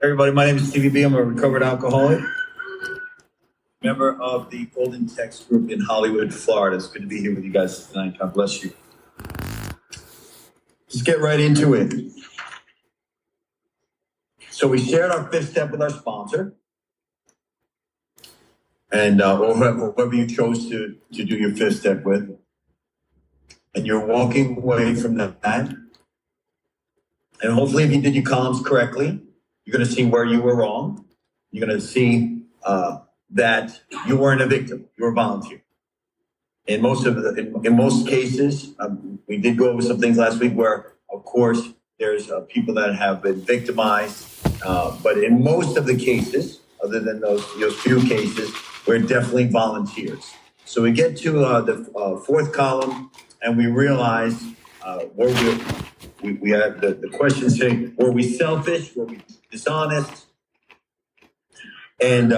Everybody, my name is Stevie B. I'm a recovered alcoholic, member of the Golden Text Group in Hollywood, Florida. It's good to be here with you guys tonight. God bless you. Let's get right into it. So we shared our fifth step with our sponsor, and or whoever you chose to do your fifth step with, and you're walking away from that. And hopefully, if you did your columns correctly, you're going to see where you were wrong. You're going to see that you weren't a victim; you were a volunteer. In most cases, we did go over some things last week where, of course, there's people that have been victimized. But in most of the cases, other than those few cases, we're definitely volunteers. So we get to the fourth column, and we realize we have the question saying, were we selfish? Were we dishonest? And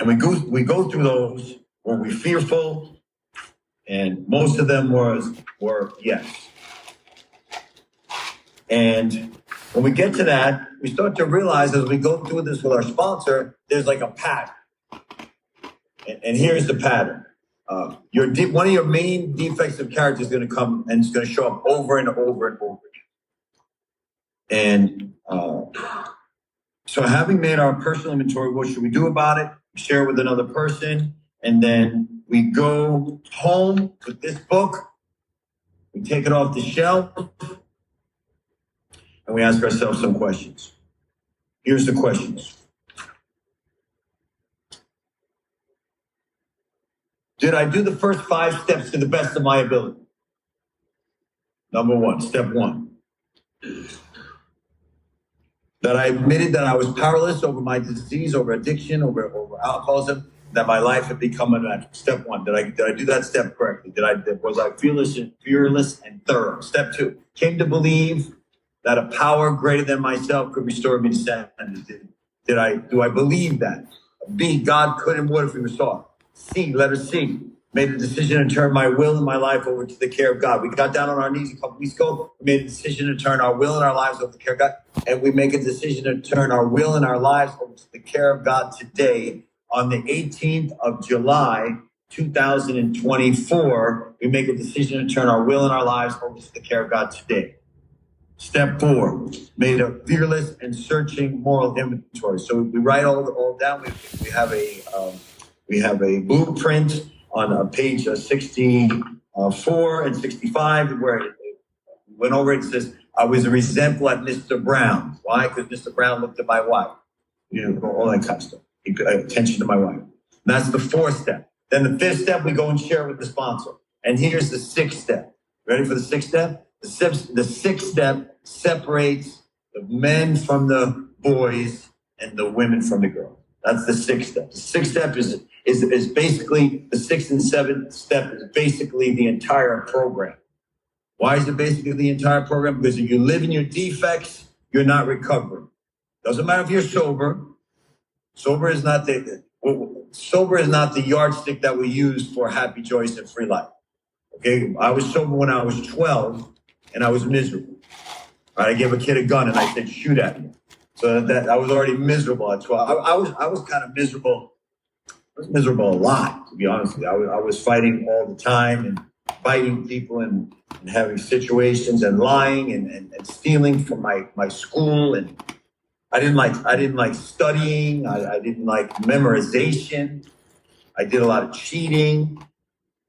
we go through those. Were we fearful? And most of them were yes. And when we get to that, we start to realize as we go through this with our sponsor, there's like a pattern. And here's the pattern. One of your main defects of character is going to come and it's going to show up over and over and over again. And so having made our personal inventory, what should we do about it? Share it with another person. And then we go home with this book. We take it off the shelf. And we ask ourselves some questions. Here's the questions. Did I do the first 5 steps to the best of my ability? Number 1, step 1. That I admitted that I was powerless over my disease, over addiction, over alcoholism, that my life had become a natural. Step 1. Did I do that step correctly? Was I fearless and thorough? Step 2. Came to believe that a power greater than myself could restore me to sanity. Do I believe that? B, God could and would if we were sought. C, letter C, made a decision to turn my will and my life over to the care of God. We got down on our knees a couple weeks ago. We made a decision to turn our will and our lives over to the care of God. And we make a decision to turn our will and our lives over to the care of God today. On the 18th of July, 2024, we make a decision to turn our will and our lives over to the care of God today. Step 4, made a fearless and searching moral inventory. So we write all down. We have a blueprint on page 64 and 65 where it went over. It says, I was resentful at Mr. Brown. Why? Because Mr. Brown looked at my wife. All that kind of stuff. He paid attention to my wife. And that's the 4th step. Then the 5th step, we go and share with the sponsor. And here's the 6th step. Ready for the 6th step? The 6th step separates the men from the boys and the women from the girls. That's the 6th step. The 6th step is basically the 6th and 7th step is basically the entire program. Why is it basically the entire program? Because if you live in your defects, you're not recovering. Doesn't matter if you're sober. Sober is not the yardstick that we use for happy, joyous, and free life. Okay, I was sober when I was 12, and I was miserable. I gave a kid a gun, and I said, "Shoot at me." So that I was already miserable at 12. I was kind of miserable. I was miserable a lot, to be honest with you. I was fighting all the time and fighting people and having situations and lying and stealing from my school. And I didn't like studying. I didn't like memorization. I did a lot of cheating.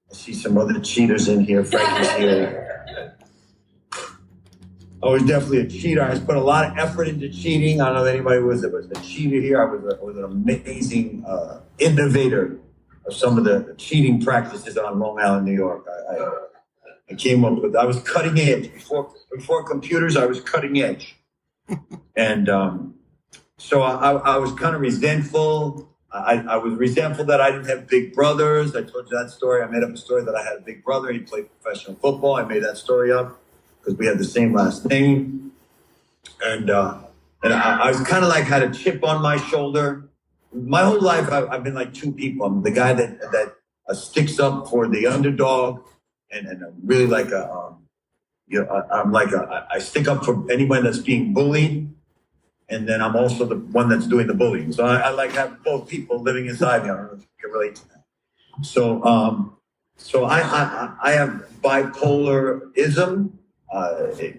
I see some other cheaters in here. Frankie's here. I was definitely a cheater. I put a lot of effort into cheating. I don't know if anybody was a cheater here. I was an amazing innovator of some of the cheating practices on Long Island, New York. I came up with, I was cutting edge. Before computers, I was cutting edge. And so I was kind of resentful. I was resentful that I didn't have big brothers. I told you that story. I made up a story that I had a big brother. He played professional football. I made that story up because we had the same last name. And I was kind of like had a chip on my shoulder. My whole life, I've been like two people. I'm the guy that sticks up for the underdog, and I'm really like I stick up for anyone that's being bullied, and then I'm also the one that's doing the bullying. So I like having both people living inside me. I don't know if you can relate to that. So I have bipolarism,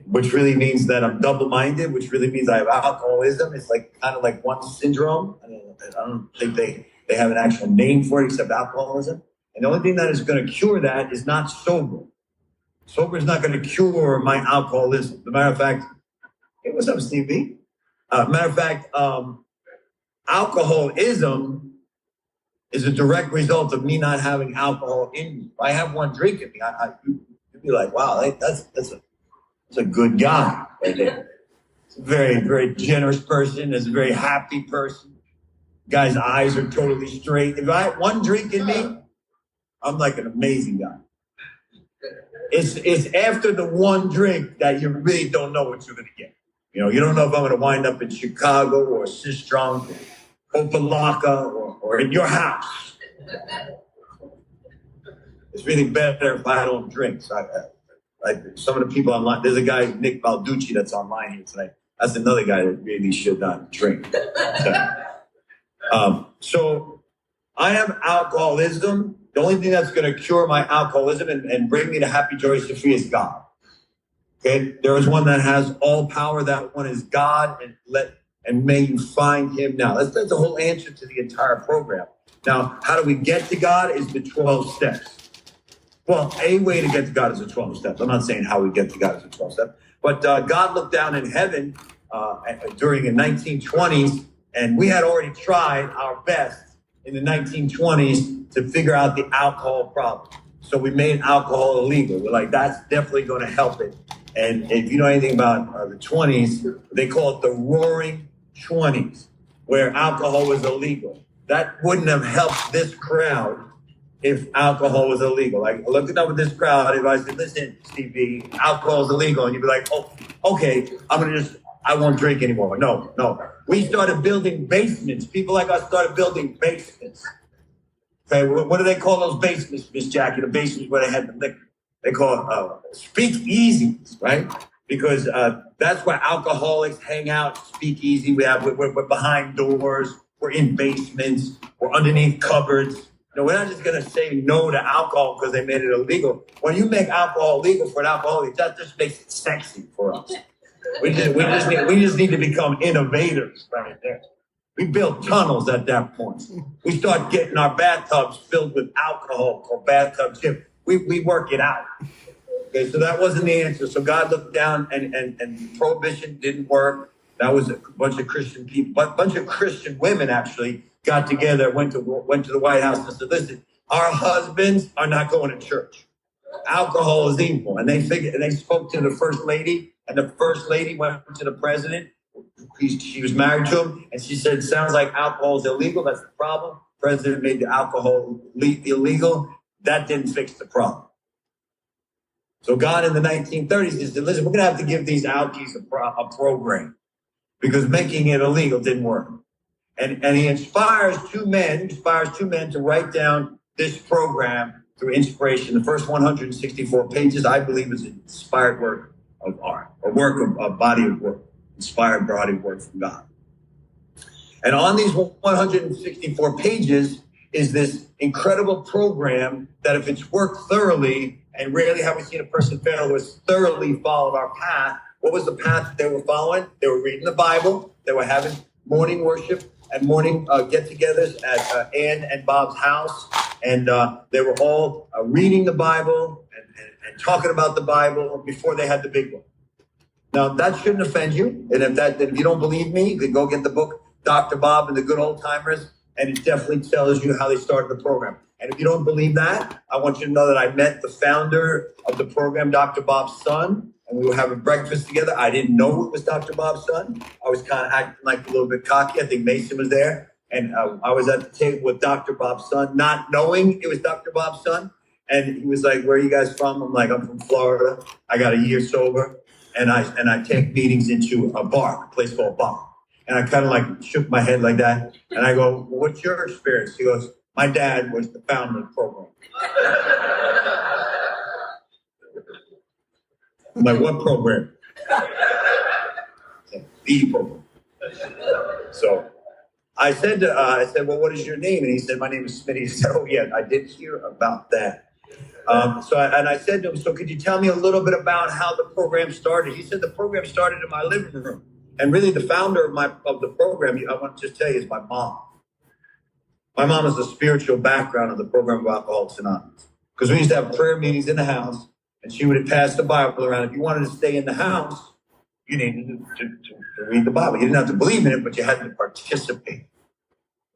which really means that I'm double-minded, which really means I have alcoholism. It's like kind of like one syndrome. I don't think they have an actual name for it except alcoholism. And the only thing that is going to cure that is not sober. Sober is not going to cure my alcoholism. As a matter of fact, hey, what's up, Stevie? Matter of fact, alcoholism is a direct result of me not having alcohol in me. If I have one drink in me, you'd be like, wow, that's a good guy right there. It's a very, very generous person. It's a very happy person. Guy's eyes are totally straight. If I have one drink in me, I'm like an amazing guy. It's after the one drink that you really don't know what you're going to get. You know, you don't know if I'm going to wind up in Chicago or Sistrunk or Opelika or in your house. It's really better if I don't drink. So like some of the people online, there's a guy, Nick Balducci, that's online here tonight. That's another guy that really should not drink. So I have alcoholism. The only thing that's going to cure my alcoholism and bring me to happy, joyous, and free is God. Okay, there is one that has all power. That one is God, and may you find Him now. That's the whole answer to the entire program. Now, how do we get to God? Is the 12 steps. Well, a way to get to God is the 12 steps. I'm not saying how we get to God is the 12 steps, but God looked down in heaven during the 1920s, and we had already tried our best in the 1920s to figure out the alcohol problem. So we made alcohol illegal. We're like, that's definitely going to help it. And if you know anything about the 20s, they call it the Roaring 20s, where alcohol was illegal. That wouldn't have helped this crowd if alcohol was illegal. Like, look it up with this crowd. If I said, listen, Stevie, alcohol is illegal, and you'd be like, oh, okay, I won't drink anymore. No. We started building basements. People like us started building basements. Okay, what do they call those basements, Miss Jackie? The basements where they had the liquor. They call it speakeasies, right? Because that's where alcoholics hang out, speakeasy. We're behind doors. We're in basements. We're underneath cupboards. No, we're not just going to say no to alcohol because they made it illegal. When you make alcohol legal for an alcoholic, that just makes it sexy for us. We just need to become innovators right there. We built tunnels at that point. We start getting our bathtubs filled with alcohol called bathtub gym. We work it out. Okay, so that wasn't the answer. So God looked down and prohibition didn't work. That was a bunch of Christian people, but a bunch of Christian women actually got together, went to the White House and said, listen, our husbands are not going to church. Alcohol is evil. And they spoke to the first lady, and the first lady went to the president. She was married to him, and she said, sounds like alcohol is illegal. That's the problem. The president made the alcohol illegal. That didn't fix the problem. So God in the 1930s said, listen, we're going to have to give these alkies a program because making it illegal didn't work. And he inspires two men to write down this program through inspiration. The first 164 pages, I believe, is an inspired work of art, a body of work, inspired body of work from God. And on these 164 pages is this incredible program that if it's worked thoroughly, and rarely have we seen a person fail who has thoroughly followed our path. What was the path that they were following? They were reading the Bible. They were having morning worship and morning get-togethers at Ann and Bob's house. And they were all reading the Bible and talking about the Bible before they had the big one. Now, that shouldn't offend you. And if you don't believe me, you can go get the book, Dr. Bob and the Good Old Timers, and it definitely tells you how they started the program. And if you don't believe that, I want you to know that I met the founder of the program, Dr. Bob's son, and we were having breakfast together. I didn't know it was Dr. Bob's son. I was kind of acting like a little bit cocky. I think Mason was there. And I was at the table with Dr. Bob's son, not knowing it was Dr. Bob's son. And he was like, where are you guys from? I'm like, I'm from Florida. I got a year sober. And I take meetings into a bar, a place called Bar. And I kind of like shook my head like that. And I go, well, what's your experience? He goes, my dad was the founder of the program. I'm like, what program? The program. So I said, well, what is your name? And he said, my name is Smitty. He said, oh, yeah, I did hear about that. I said to him, so could you tell me a little bit about how the program started? He said the program started in my living room. And really the founder of the program, I want to just tell you, is my mom. My mom has a spiritual background of the program of Alcoholics Anonymous. Because we used to have prayer meetings in the house, and she would pass the Bible around. If you wanted to stay in the house, you needed to read the Bible. You didn't have to believe in it, but you had to participate.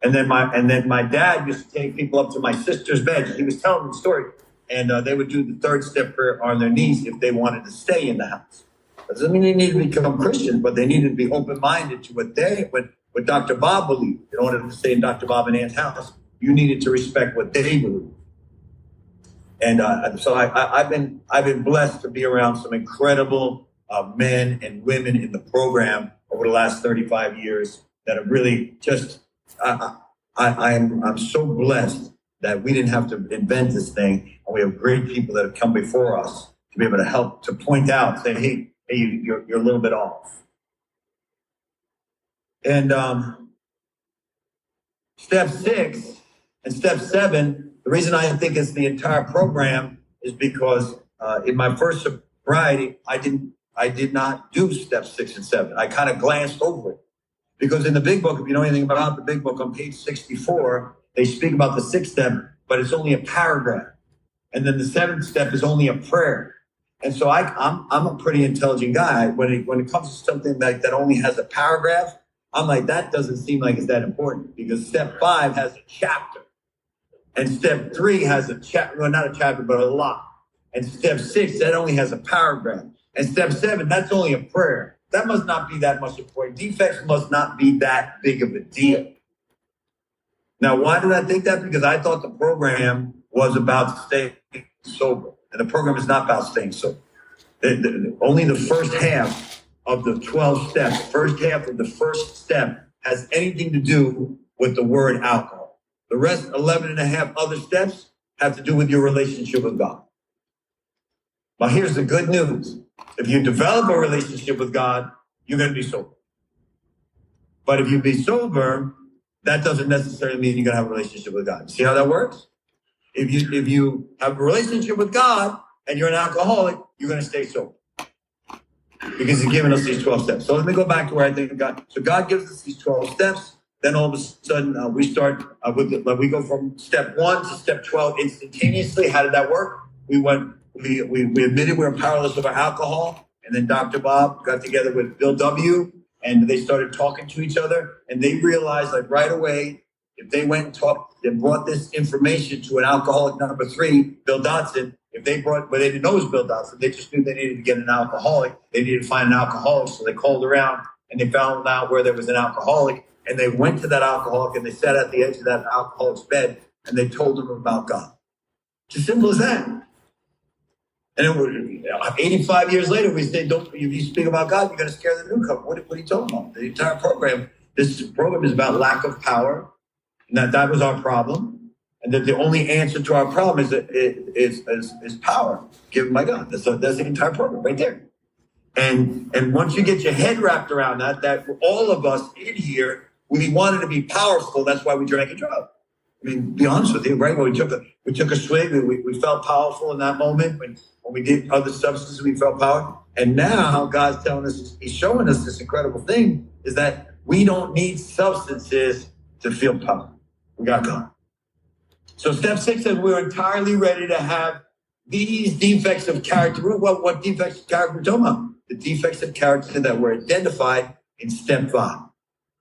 And then my dad used to take people up to my sister's bed. He was telling them the story. And they would do the third step prayer on their knees if they wanted to stay in the house. That doesn't mean they needed to become Christians, but they needed to be open-minded to what Dr. Bob believed. In order to stay in Dr. Bob and Ann's house, you needed to respect what they believed. And so I've been blessed to be around some incredible men and women in the program over the last 35 years that have really just. I'm so blessed that we didn't have to invent this thing, and we have great people that have come before us to be able to help to point out, say, hey, you're a little bit off. And step 6 and step 7, the reason I think it's the entire program is because in my first sobriety, I did not do step 6 and 7. I kind of glanced over it. Because in the big book, if you know anything about the big book, on page 64, they speak about the 6th step, but it's only a paragraph. And then the 7th step is only a prayer. And so I'm a pretty intelligent guy. When it comes to something that only has a paragraph, I'm like, that doesn't seem like it's that important, because step 5 has a chapter. And step 3 has a chapter, well, not a chapter, but a lot. And step 6, that only has a paragraph. And step 7, that's only a prayer. That must not be that much important. Defects must not be that big of a deal. Now, why did I think that? Because I thought the program was about staying sober. And the program is not about staying sober. Only the first half of the 12 steps, first half of the first step has anything to do with the word alcohol. The rest, 11 and a half other steps, have to do with your relationship with God. Now, here's the good news. If you develop a relationship with God, you're going to be sober. But if you be sober, that doesn't necessarily mean you're going to have a relationship with God. See how that works? If you have a relationship with God and you're an alcoholic, you're going to stay sober. Because he's given us these 12 steps. So let me go back to where I think God. So God gives us these 12 steps. Then all of a sudden we start we go from step 1 to step 12 instantaneously. How did that work? We admitted we were powerless over alcohol, and then Dr. Bob got together with Bill W., and they started talking to each other, and they realized, like, right away, if they went and talked and brought this information to an alcoholic number 3, Bill Dotson, but they didn't know it was Bill Dotson, they just knew they needed to get an alcoholic, they needed to find an alcoholic, so they called around, and they found out where there was an alcoholic, and they went to that alcoholic, and they sat at the edge of that alcoholic's bed, and they told him about God. It's as simple as that. And 85 years later, we say, if you speak about God, you're going to scare the newcomer. What are you talking about? The entire program, this program is about lack of power, and that was our problem, and that the only answer to our problem is power given by God. That's the entire program right there. And once you get your head wrapped around that all of us in here, we wanted to be powerful. That's why we drank and drove. I mean, be honest with you, right? When we took a swig, we felt powerful in that moment. When we did other substances, we felt power. And now God's telling us, he's showing us this incredible thing, is that we don't need substances to feel power. We got God. So step 6 says we're entirely ready to have these defects of character. Well, what defects of character are we talking about? The defects of character that were identified in step 5.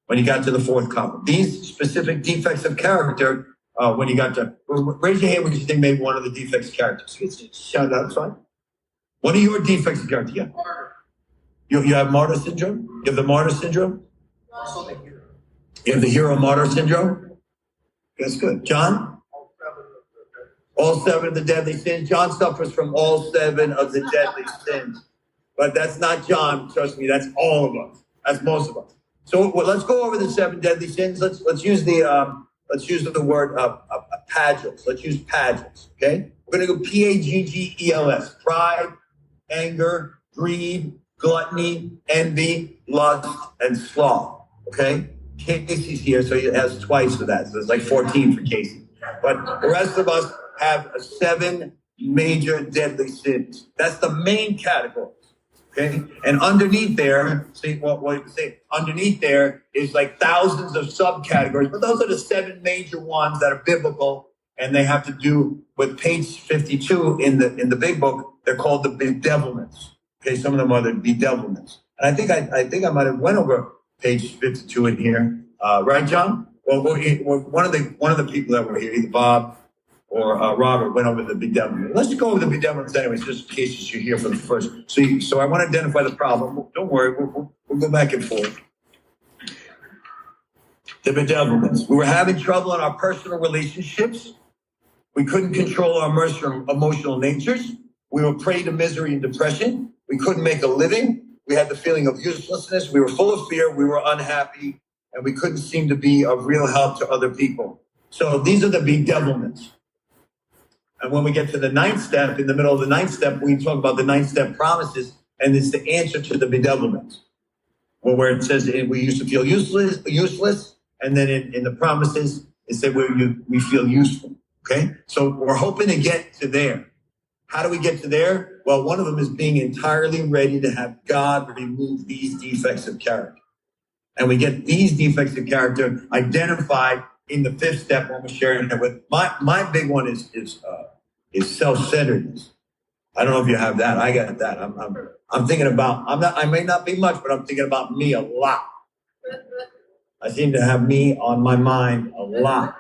When you got to the 4th column. These specific defects of character, when you got to, raise your hand when you think maybe one of the defects of character. Shout out, it's fine. What are your defects of character? Yeah. You have martyr syndrome? You have the martyr syndrome? You have the hero martyr syndrome? That's good. John? All 7 of the deadly sins. John suffers from all 7 of the deadly sins. But that's not John, trust me, that's all of us. That's most of us. So let's go over the 7 deadly sins. Let's use the word pagels. Let's use pagels. Okay, we're gonna go Paggels. Pride, anger, greed, gluttony, envy, lust, and sloth. Okay? Casey's here, so he has twice for that. So it's like 14 for Casey. But the rest of us have 7 major deadly sins. That's the main category. Okay? And underneath there, see what you say, underneath there is like thousands of subcategories, but those are the 7 major ones that are biblical, and they have to do with page 52 in the big book. They're called the bedevilments. Okay, some of them are the bedevilments. And I think I might have went over page 52 in here, right, John? Well, one of the people that were here, either Bob or Robert, went over the bedevilment. Let's go over the bedevilments anyways, just in case you're here for the first. So I want to identify the problem. Don't worry, we'll go back and forth. The bedevilments. We were having trouble in our personal relationships. We couldn't control our emotional natures. We were prey to misery and depression. We couldn't make a living. We had the feeling of uselessness. We were full of fear. We were unhappy. And we couldn't seem to be of real help to other people. So these are the bedevilments. And when we get to the 9th step, in the middle of the 9th step, we talk about the 9th step promises, and it's the answer to the bedevilments. Well, where it says we used to feel useless, and then in the promises, it said we feel useful. Okay? So we're hoping to get to there. How do we get to there? Well, one of them is being entirely ready to have God remove these defects of character. And we get these defects of character identified in the 5th step when we're sharing it with. My big one is self-centeredness. I don't know if you have that. I got that. I'm thinking about, I may not be much, but I'm thinking about me a lot. I seem to have me on my mind a lot.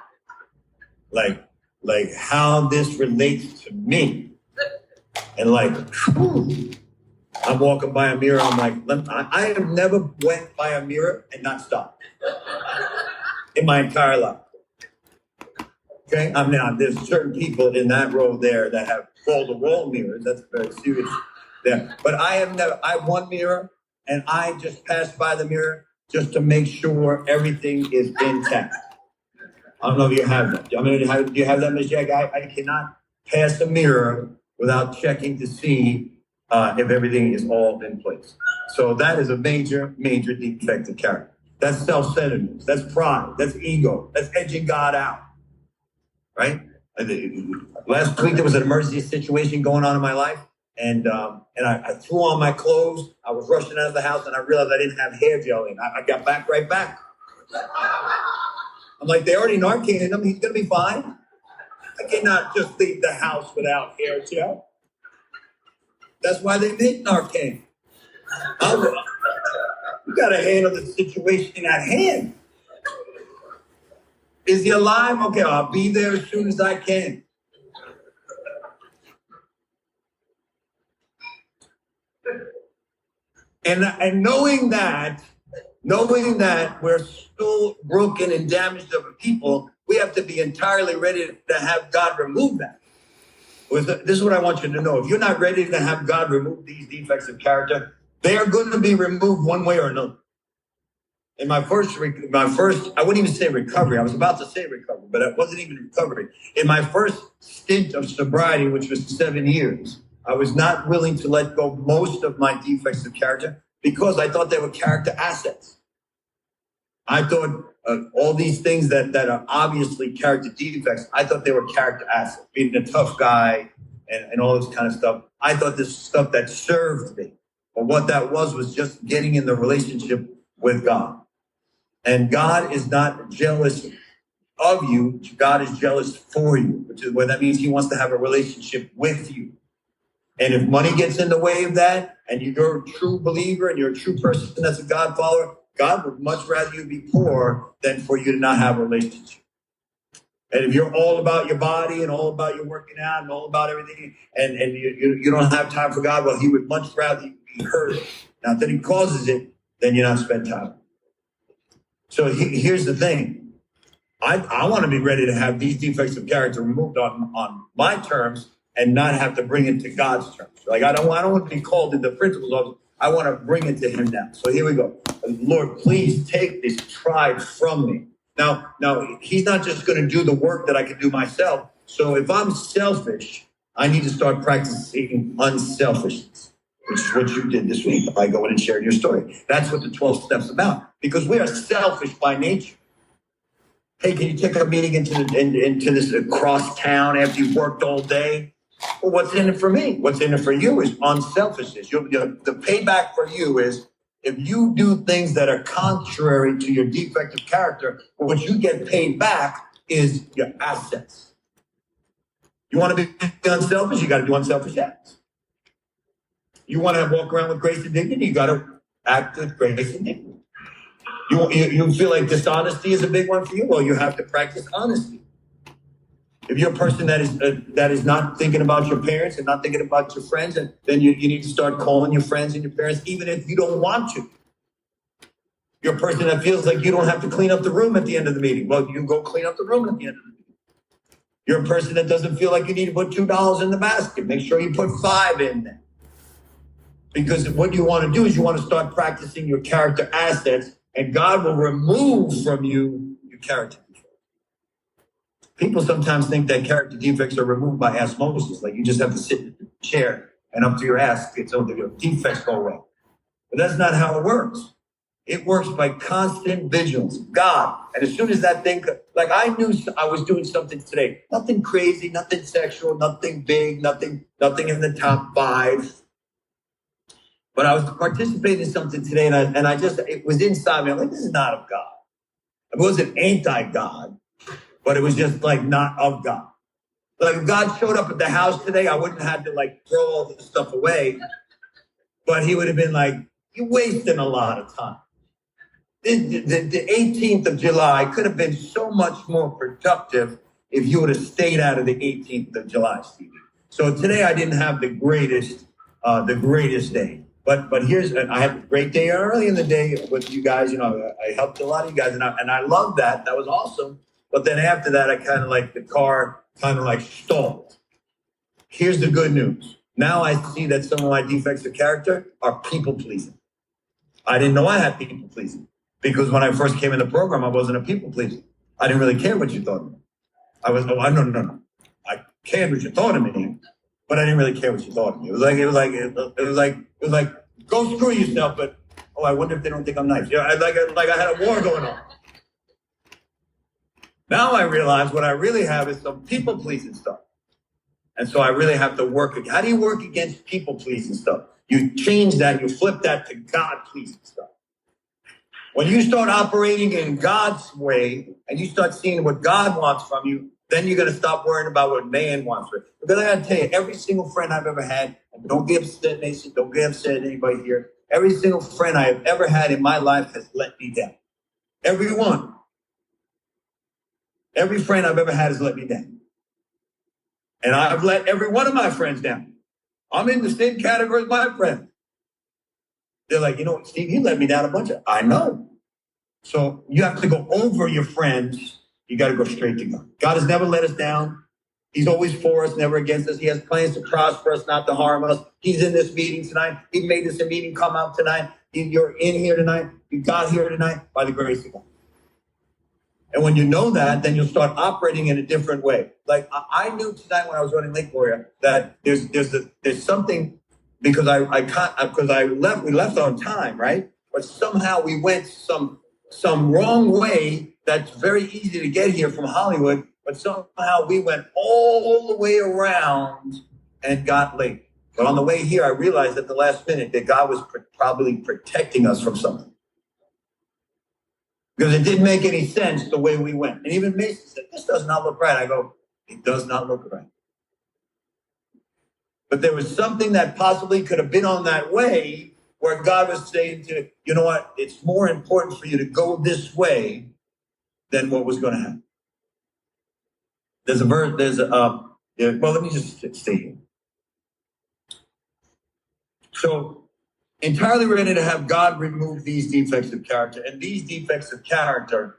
Like how this relates to me. And I'm walking by a mirror. I'm like, I have never went by a mirror and not stopped in my entire life. Okay, there's certain people in that row there that have wall-to-wall mirrors. That's very serious there. But I have one mirror, and I just pass by the mirror just to make sure everything is intact. I don't know if you have that. Do you have that, Ms. Jack? I cannot pass a mirror without checking to see if everything is all in place. So that is a major, major defect of character. That's self-centeredness. That's pride. That's ego. That's edging God out. Right? Last week there was an emergency situation going on in my life, and I threw on my clothes. I was rushing out of the house, and I realized I didn't have hair gel in. I got right back. I'm like, they already Narcaned him. He's gonna be fine. I cannot just leave the house without hair gel. That's why they make Narcan. You got to handle the situation at hand. Is he alive? Okay, I'll be there as soon as I can. And knowing that we're still broken and damaged of people, we have to be entirely ready to have God remove that. This is what I want you to know. If you're not ready to have God remove these defects of character, they are going to be removed one way or another. In my first, I wouldn't even say recovery. I was about to say recovery, but it wasn't even recovery. In my first stint of sobriety, which was 7 years, I was not willing to let go most of my defects of character because I thought they were character assets. I thought all these things that are obviously character defects, I thought they were character assets. Being a tough guy and all this kind of stuff. I thought this stuff that served me. But what that was just getting in the relationship with God. And God is not jealous of you. God is jealous for you, which is what that means. He wants to have a relationship with you. And if money gets in the way of that, and you're a true believer and you're a true person that's a God follower, God would much rather you be poor than for you to not have a relationship. And if you're all about your body and all about your working out and all about everything, and you don't have time for God, well, he would much rather you be hurt. Not that he causes it, then you're not spend time. So here's the thing. I want to be ready to have these defects of character removed on my terms and not have to bring it to God's terms. Like I don't want to be called into the principal's office. I want to bring it to him now. So here we go. Lord, please take this pride from me. Now, he's not just going to do the work that I can do myself. So if I'm selfish, I need to start practicing unselfishness, which is what you did this week by going and sharing your story. That's what the 12 steps about. because we are selfish by nature. Hey, can you take a meeting into this across town after you've worked all day? Well, what's in it for me? What's in it for you is unselfishness. The payback for you is if you do things that are contrary to your defective character, what you get paid back is your assets. You want to be unselfish, you got to do unselfish acts. You want to walk around with grace and dignity, you got to act with grace and dignity. You feel like dishonesty is a big one for you? Well, you have to practice honesty. If you're a person that is not thinking about your parents and not thinking about your friends, then you need to start calling your friends and your parents, even if you don't want to. You're a person that feels like you don't have to clean up the room at the end of the meeting. Well, you go clean up the room at the end of the meeting. You're a person that doesn't feel like you need to put $2 in the basket. Make sure you put 5 in there. Because what you want to do is you want to start practicing your character assets, and God will remove from you your character defects. People sometimes think that character defects are removed by osmosis, like you just have to sit in a chair and up to your ass, so the defects go away. But that's not how it works. It works by constant vigilance. God, and as soon as that thing, like I knew I was doing something today, nothing crazy, nothing sexual, nothing big, nothing in the top 5. But I was participating in something today, and I just, it was inside me. I'm like, this is not of God. It wasn't anti-God, but it was just like not of God. Like if God showed up at the house today, I wouldn't have to like throw all this stuff away. But he would have been like, you're wasting a lot of time. The 18th of July could have been so much more productive if you would have stayed out of the 18th of July, Stevie. So today I didn't have the greatest day. But I had a great day early in the day with you guys. You know, I helped a lot of you guys, and I loved that. That was awesome. But then after that, I kind of like the car kind of like stalled. Here's the good news. Now I see that some of my defects of character are people pleasing. I didn't know I had people pleasing because when I first came in the program, I wasn't a people pleaser. I didn't really care what you thought of me. No. I cared what you thought of me, but I didn't really care what you thought of me. It was like, go screw yourself, but I wonder if they don't think I'm nice. Yeah, like I had a war going on. Now I realize what I really have is some people-pleasing stuff. And so I really have to work. How do you work against people-pleasing stuff? You change that, you flip that to God-pleasing stuff. When you start operating in God's way and you start seeing what God wants from you, then you're going to stop worrying about what man wants. Because I got to tell you, every single friend I've ever had, and don't get upset, Mason, don't get upset, anybody here. Every single friend I have ever had in my life has let me down. Every one. Every friend I've ever had has let me down. And I've let every one of my friends down. I'm in the same category as my friends. They're like, you know what, Steve, you let me down a bunch. I know. So you have to go over your friends. You got to go straight to God. God has never let us down. He's always for us, never against us. He has plans to prosper us, not to harm us. He's in this meeting tonight. He made this a meeting come out tonight. You're in here tonight. You got here tonight by the grace of God. And when you know that, then you'll start operating in a different way. Like I knew tonight when I was running Lake Gloria that there's something because we left on time, right? But somehow we went some wrong way. That's very easy to get here from Hollywood, but somehow we went all the way around and got late. But on the way here, I realized at the last minute that God was probably protecting us from something. Because it didn't make any sense the way we went. And even Mason said, this does not look right. I go, it does not look right. But there was something that possibly could have been on that way where God was saying to, you know what, it's more important for you to go this way than what was going to happen. There's a verse, well, let me just stay here. So, entirely ready to have God remove these defects of character. And these defects of character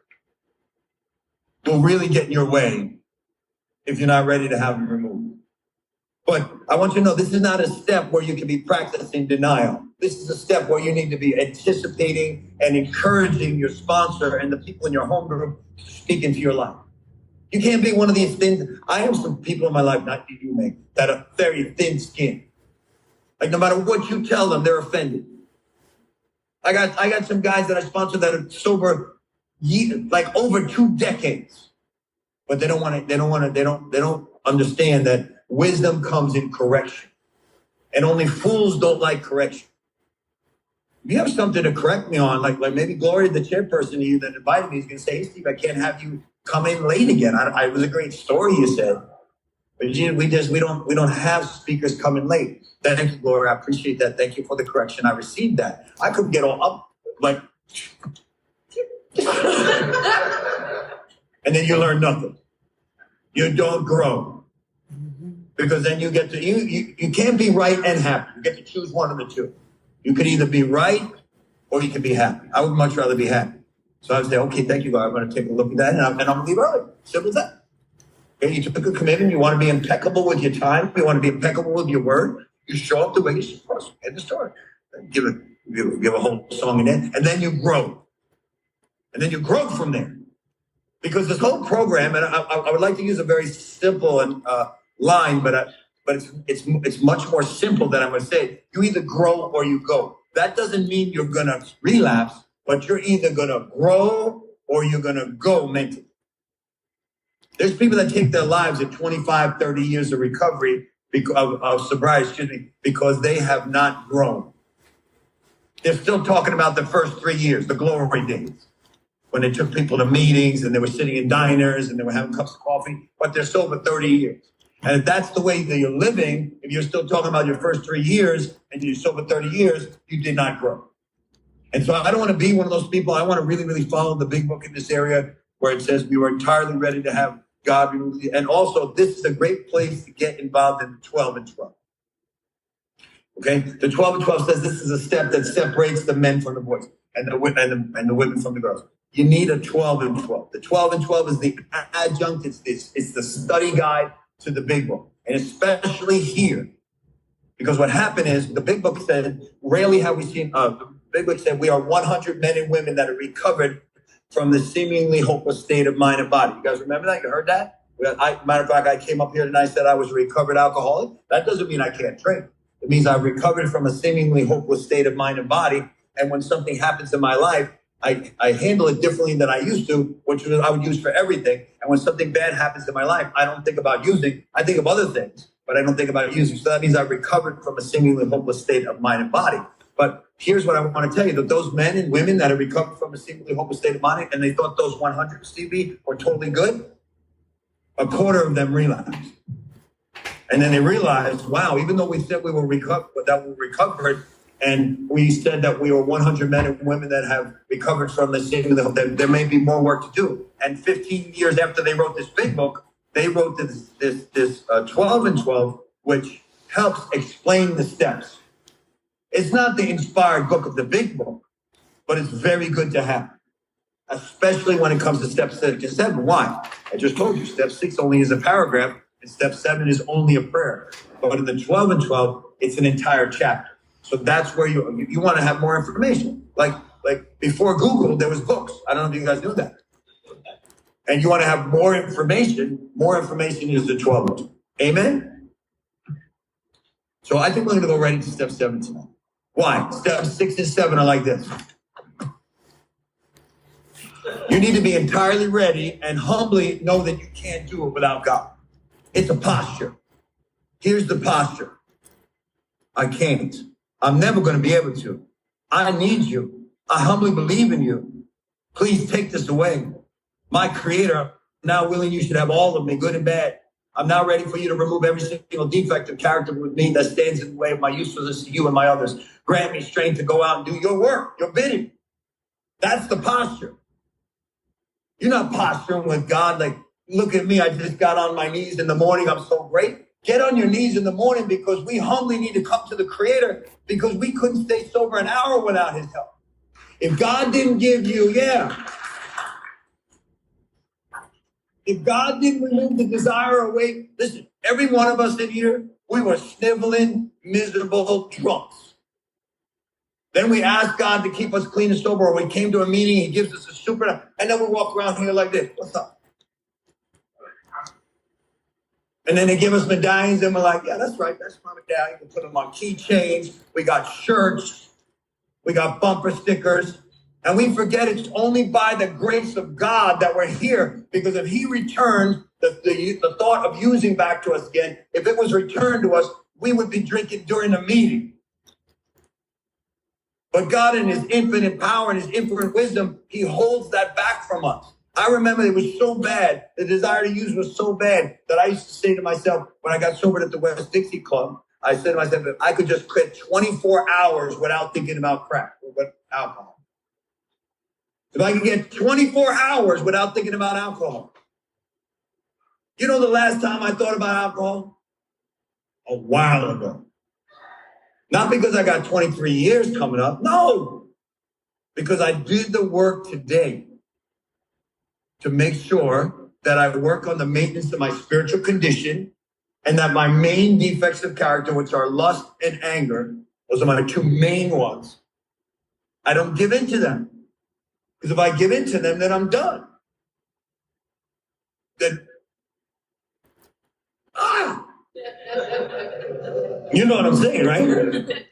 will really get in your way if you're not ready to have them removed. But I want you to know this is not a step where you can be practicing denial. This is a step where you need to be anticipating and encouraging your sponsor and the people in your home group to speak into your life. You can't be one of these thin. I have some people in my life, not you, Meg, that are very thin skinned. Like no matter what you tell them, they're offended. I got some guys that I sponsor that are sober like over 2 decades, but they don't understand that wisdom comes in correction, and only fools don't like correction. If you have something to correct me on, like maybe Gloria, the chairperson here that invited me, is going to say, "Hey, Steve, I can't have you come in late again." It was a great story you said, but we don't have speakers coming late. Thank you, Gloria. I appreciate that. Thank you for the correction. I received that. I couldn't get all up like, and then you learn nothing. You don't grow, because then you get to you can't be right and happy. You get to choose one of the two. You could either be right or you can be happy. I would much rather be happy. So I would say, okay, thank you, God. I'm going to take a look at that, and I'm going to leave early. Simple as that. Okay, you took a commitment. You want to be impeccable with your time. You want to be impeccable with your word. You show up the way you're supposed to. End the story. Give a whole song in it, and then you grow. And then you grow from there. Because this whole program, and I would like to use a very simple line, but it's much more simple than I'm going to say. You either grow or you go. That doesn't mean you're going to relapse, but you're either going to grow or you're going to go mentally. There's people that take their lives at 25, 30 years of recovery, of sobriety, because they have not grown. They're still talking about the first 3 years, the glory days, when they took people to meetings and they were sitting in diners and they were having cups of coffee, but they're sober 30 years. And if that's the way that you're living, if you're still talking about your first 3 years and you're sober 30 years, you did not grow. And so I don't want to be one of those people. I want to really, really follow the big book in this area where it says we were entirely ready to have God. And also, this is a great place to get involved in the 12 and 12. Okay? The 12 and 12 says this is a step that separates the men from the boys and the women from the girls. You need a 12 and 12. The 12 and 12 is the adjunct. It's the study guide to the big book. And especially here. Because what happened is the big book said, rarely have we seen, the big book said we are 100 men and women that are recovered from the seemingly hopeless state of mind and body. You guys remember that? You heard that? Matter of fact, I came up here tonight and said I was a recovered alcoholic. That doesn't mean I can't drink. It means I've recovered from a seemingly hopeless state of mind and body. And when something happens in my life, I handle it differently than I used to, which I would use for everything. And when something bad happens in my life, I don't think about using. I think of other things, but I don't think about using. So that means I've recovered from a seemingly hopeless state of mind and body. But here's what I want to tell you, that those men and women that have recovered from a seemingly hopeless state of mind, and they thought those 100, Stevie, were totally good, a quarter of them relapsed. And then they realized, wow, even though we said we were recovered, and we said that we were 100 men and women that have recovered from the seemingly hopeless, there may be more work to do. And 15 years after they wrote this big book, they wrote this 12 and 12, which helps explain the steps. It's not the inspired book of the big book, but it's very good to have, especially when it comes to step 6 and 7. Why? I just told you, step 6 only is a paragraph, and step 7 is only a prayer. But in the 12 and 12, it's an entire chapter. So that's where you want to have more information. Like before Google, there was books. I don't know if you guys knew that. And you want to have more information. More information is the 12. Amen? So I think we're going to go right into step 7 tonight. Why? Step 6 and 7 are like this. You need to be entirely ready and humbly know that you can't do it without God. It's a posture. Here's the posture. I can't. I'm never going to be able to. I need you. I humbly believe in you. Please take this away. My Creator, now willing you should have all of me, good and bad. I'm now ready for you to remove every single defect of character with me that stands in the way of my usefulness to you and my others. Grant me strength to go out and do your work, your bidding. That's the posture. You're not posturing with God like, look at me, I just got on my knees in the morning, I'm so great. Get on your knees in the morning, because we humbly need to come to the Creator, because we couldn't stay sober an hour without His help. If God didn't give you, if God didn't remove the desire away, listen, every one of us in here, we were sniveling, miserable drunks. Then we asked God to keep us clean and sober, or we came to a meeting, He gives us a super, and then we walk around here like this. What's up? And then they give us medallions, and we're like, yeah, that's right, that's my medallion. We put them on keychains. We got shirts. We got bumper stickers. And we forget it's only by the grace of God that we're here. Because if he returned the thought of using back to us again, if it was returned to us, we would be drinking during the meeting. But God, in his infinite power and his infinite wisdom, he holds that back from us. I remember it was so bad, the desire to use was so bad that I used to say to myself, when I got sober at the West Dixie Club, I said to myself, if I could just quit 24 hours without thinking about crack or alcohol. If I could get 24 hours without thinking about alcohol. You know the last time I thought about alcohol? A while ago. Not because I got 23 years coming up. No. Because I did the work today to make sure that I work on the maintenance of my spiritual condition and that my main defects of character, which are lust and anger, those are my two main ones, I don't give in to them. Because if I give in to them, then I'm done. Then, you know what I'm saying, right?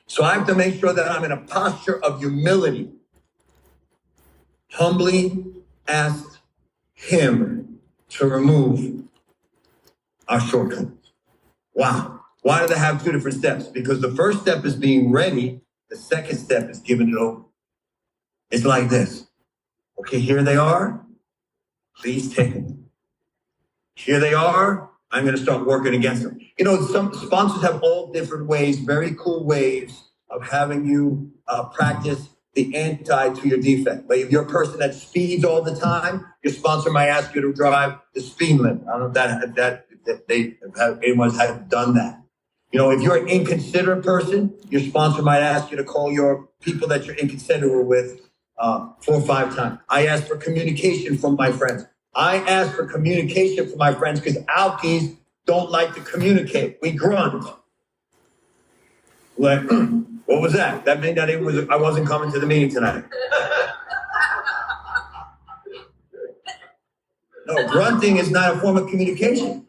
So I have to make sure that I'm in a posture of humility. Humbly ask him to remove our shortcomings. Wow. Why do they have two different steps? Because the first step is being ready. The second step is giving it over. It's like this. Okay, here they are. Please take them. Here they are. I'm going to start working against them. You know, some sponsors have all different ways, very cool ways of having you practice the anti to your defect. Like if you're a person that speeds all the time, your sponsor might ask you to drive the speed limit. I don't know if anyone's had done that. You know, if you're an inconsiderate person, your sponsor might ask you to call your people that you're inconsiderate with 4 or 5 times. I ask for communication from my friends. I ask for communication from my friends because alkies don't like to communicate. We grunt. Like, what was that? That meant that I wasn't coming to the meeting tonight. No, grunting is not a form of communication.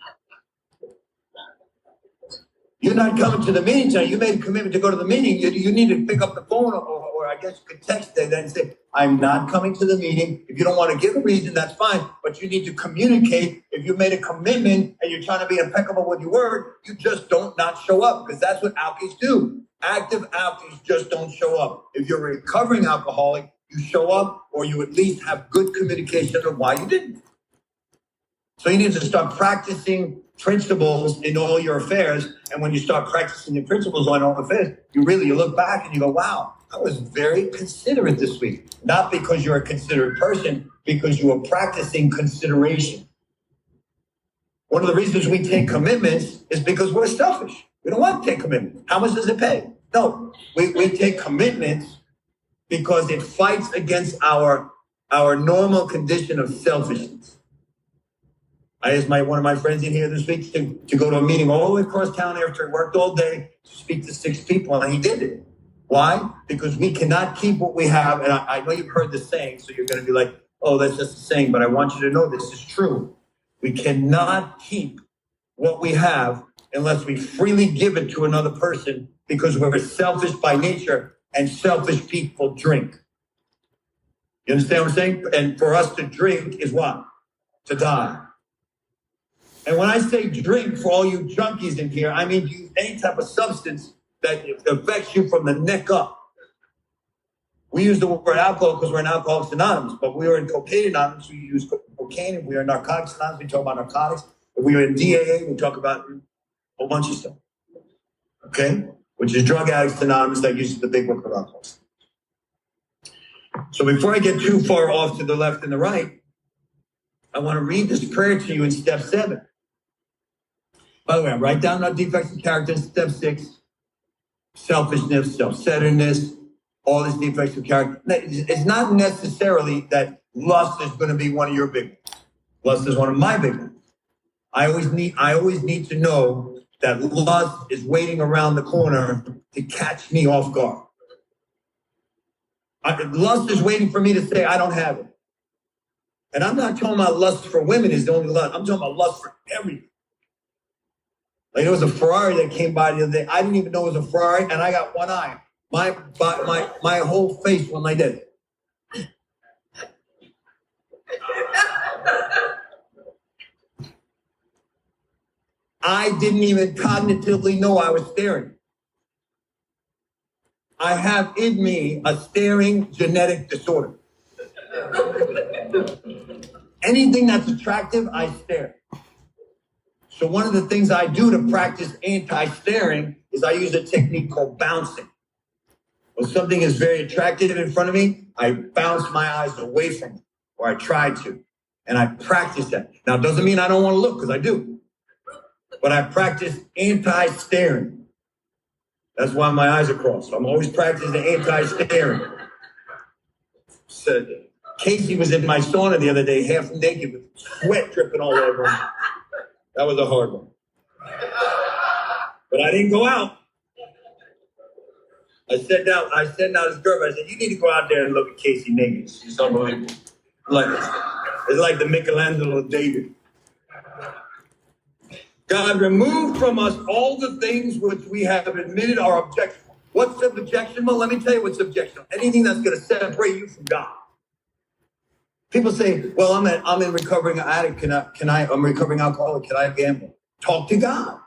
You're not coming to the meeting tonight. You made a commitment to go to the meeting. You need to pick up the phone or I guess you could text them and say, I'm not coming to the meeting. If you don't want to give a reason, that's fine. But you need to communicate. If you made a commitment and you're trying to be impeccable with your word, you just don't not show up because that's what alkies do. Active alkies just don't show up. If you're a recovering alcoholic, you show up or you at least have good communication of why you didn't. So you need to start practicing principles in all your affairs. And when you start practicing the principles on all affairs, you look back and you go, wow, I was very considerate this week. Not because you're a considerate person, because you are practicing consideration. One of the reasons we take commitments is because we're selfish. We don't want to take commitments. How much does it pay? No, we take commitments because it fights against our normal condition of selfishness. I asked one of my friends in here this week to go to a meeting all the way across town after he worked all day to speak to 6 people, and he did it. Why? Because we cannot keep what we have. And I know you've heard the saying, so you're going to be like, oh, that's just a saying, but I want you to know this is true. We cannot keep what we have unless we freely give it to another person because we're selfish by nature and selfish people drink. You understand what I'm saying? And for us to drink is what? To die. And when I say drink, for all you junkies in here, I mean use any type of substance that affects you from the neck up. We use the word alcohol because we're in Alcoholics Anonymous, but we are in Cocaine Anonymous, we use cocaine. If we are in Narcotics Anonymous, we talk about narcotics. If we are in DAA, we talk about a whole bunch of stuff. Okay? Which is Drug Addicts Anonymous that uses the big book of alcohol. So before I get too far off to the left and the right, I want to read this prayer to you in step 7. By the way, I write down our defects of character in step 6. Selfishness, self-centeredness, all these defects of character. It's not necessarily that lust is going to be one of your big ones. Lust is one of my big ones. I always need to know that lust is waiting around the corner to catch me off guard. Lust is waiting for me to say, I don't have it. And I'm not talking about lust for women is the only lust. I'm talking about lust for everything. Like there was a Ferrari that came by the other day. I didn't even know it was a Ferrari, and I got one eye. My whole face went like this. I didn't even cognitively know I was staring. I have in me a staring genetic disorder. Anything that's attractive, I stare. So one of the things I do to practice anti-staring is I use a technique called bouncing. When something is very attractive in front of me, I bounce my eyes away from it, or I try to, and I practice that. Now, it doesn't mean I don't want to look, because I do. But I practice anti-staring. That's why my eyes are crossed. So I'm always practicing anti-staring. So Casey was in my sauna the other day, half naked, with sweat dripping all over him. That was a hard one. But I didn't go out. I sent out his girlfriend. I said, you need to go out there and look at Casey naked. She's unbelievable. It's like the Michelangelo of David. God, remove from us all the things which we have admitted are objectionable. What's objectionable? Let me tell you what's objectionable. Anything that's going to separate you from God. People say, well, I'm a recovering addict. I'm a recovering alcoholic. Can I gamble? Talk to God.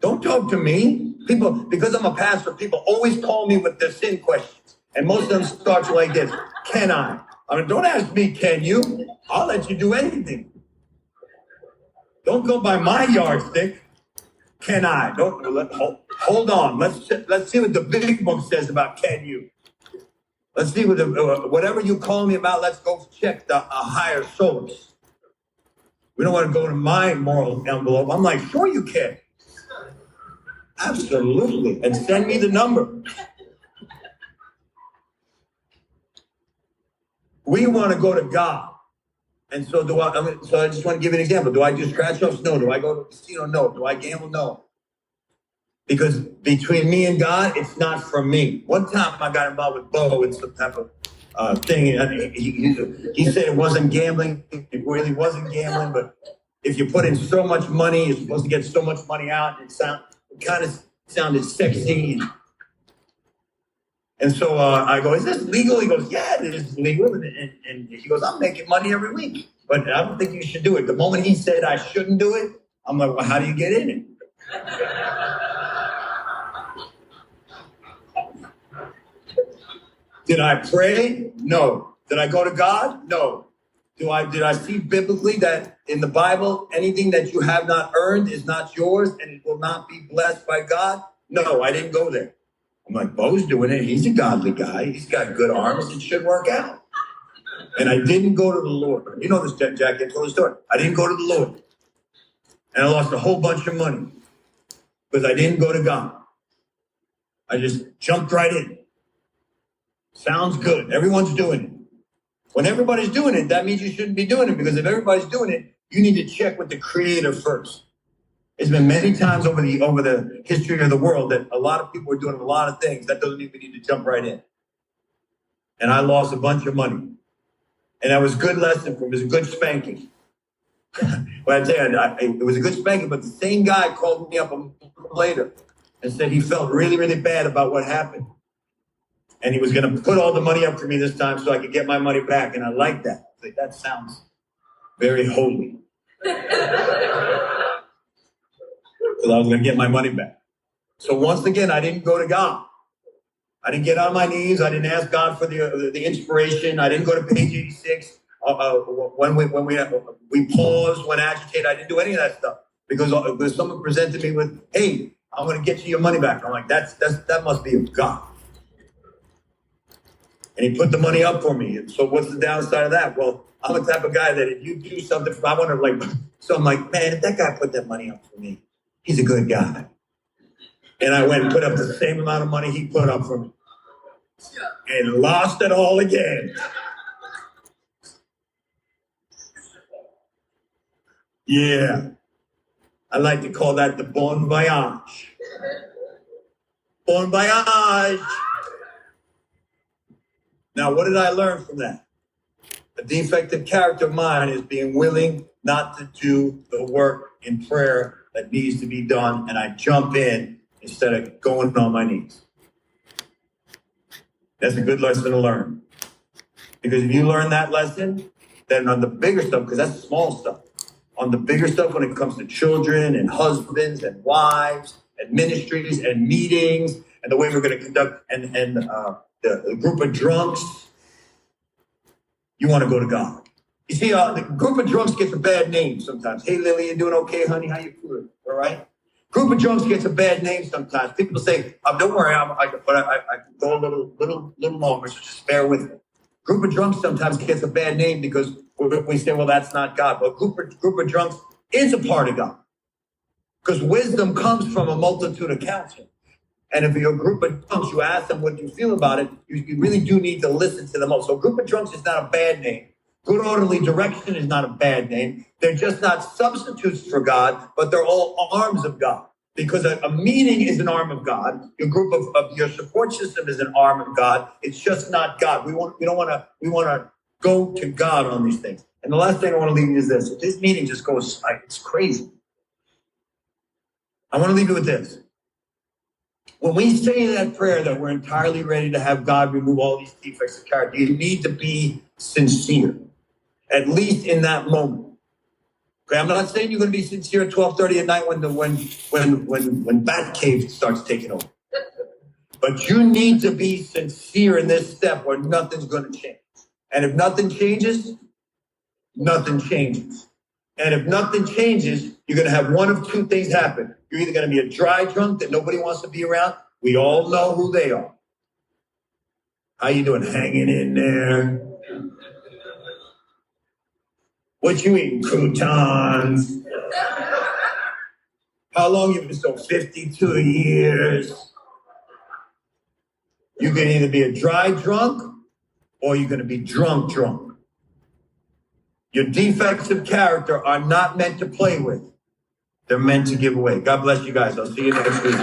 Don't talk to me. People, because I'm a pastor, people always call me with their sin questions. And most of them start like this. Can I? I mean, don't ask me, can you? I'll let you do anything. Don't go by my yardstick. Can I? Hold on. Let's see what the big book says about can you. Let's see what whatever you call me about. Let's go check a higher source. We don't want to go to my moral envelope. I'm like, sure you can. Absolutely. And send me the number. We want to go to God. And so so I just want to give you an example. Do I do scratch-offs? No. Do I go to a casino? No. Do I gamble? No. Because between me and God, it's not from me. One time I got involved with Bo in some type of thing. And he said it wasn't gambling. It really wasn't gambling. But if you put in so much money, you're supposed to get so much money out. It kind of sounded sexy. And so I go, is this legal? He goes, yeah, it is legal. And he goes, I'm making money every week. But I don't think you should do it. The moment he said I shouldn't do it, I'm like, well, how do you get in it? Did I pray? No. Did I go to God? No. Did I see biblically that in the Bible, anything that you have not earned is not yours and it will not be blessed by God? No, I didn't go there. I'm like, Bo's doing it. He's a godly guy. He's got good arms. It should work out. And I didn't go to the Lord. You know this, Jack. I told the story. I didn't go to the Lord. And I lost a whole bunch of money because I didn't go to God. I just jumped right in. Sounds good. Everyone's doing it. When everybody's doing it, that means you shouldn't be doing it, because if everybody's doing it, you need to check with the Creator first. It's been many times over the history of the world that a lot of people are doing a lot of things. That doesn't mean we need to jump right in. And I lost a bunch of money. And that was a good lesson for me. It was a good spanking. But I tell you, it was a good spanking, but the same guy called me up a month later and said he felt really, really bad about what happened. And he was going to put all the money up for me this time so I could get my money back. And I like that. Like, that sounds very holy. Because I was going to get my money back. So once again, I didn't go to God. I didn't get on my knees. I didn't ask God for the inspiration. I didn't go to page 86. When we paused, when agitated, I didn't do any of that stuff. Because someone presented me with, hey, I'm going to get you your money back. I'm like, that must be of God. And he put the money up for me. And so what's the downside of that? Well, I'm the type of guy that if you do something, I want to so I'm like, man, if that guy put that money up for me, he's a good guy. And I went and put up the same amount of money he put up for me. And lost it all again. Yeah. I like to call that the bon voyage. Bon voyage. Now, what did I learn from that? A defective character of mine is being willing not to do the work in prayer that needs to be done, and I jump in instead of going on my knees. That's a good lesson to learn. Because if you learn that lesson, then on the bigger stuff, because that's small stuff, on the bigger stuff when it comes to children and husbands and wives and ministries and meetings and the way we're going to conduct and the group of drunks, you want to go to God. You see, the group of drunks gets a bad name sometimes. Hey, Lily, you doing okay, honey? How you doing? All right? Group of drunks gets a bad name sometimes. People say, don't worry, I can go a little longer, so just bear with me. Group of drunks sometimes gets a bad name because we say, well, that's not God. But group of drunks is a part of God. Because wisdom comes from a multitude of counsel. And if you're a group of drunks, you ask them what you feel about it, you really do need to listen to them all. So a group of drunks is not a bad name. Good orderly direction is not a bad name. They're just not substitutes for God, but they're all arms of God. Because a meeting is an arm of God. Your group of your support system is an arm of God. It's just not God. We want to go to God on these things. And the last thing I want to leave you is this. If this meeting just goes, it's crazy. I want to leave you with this. When we say that prayer that we're entirely ready to have God remove all these defects of character, you need to be sincere, at least in that moment. Okay, I'm not saying you're going to be sincere at 12:30 at night when Batcave starts taking over. But you need to be sincere in this step or nothing's going to change. And if nothing changes, nothing changes. And if nothing changes, you're going to have one of two things happen. You're either going to be a dry drunk that nobody wants to be around. We all know who they are. How you doing? Hanging in there. What you eating? Croutons. How long you been so? 52 years. You can either be a dry drunk or you're going to be drunk. Your defects of character are not meant to play with. They're meant to give away. God bless you guys. I'll see you next week.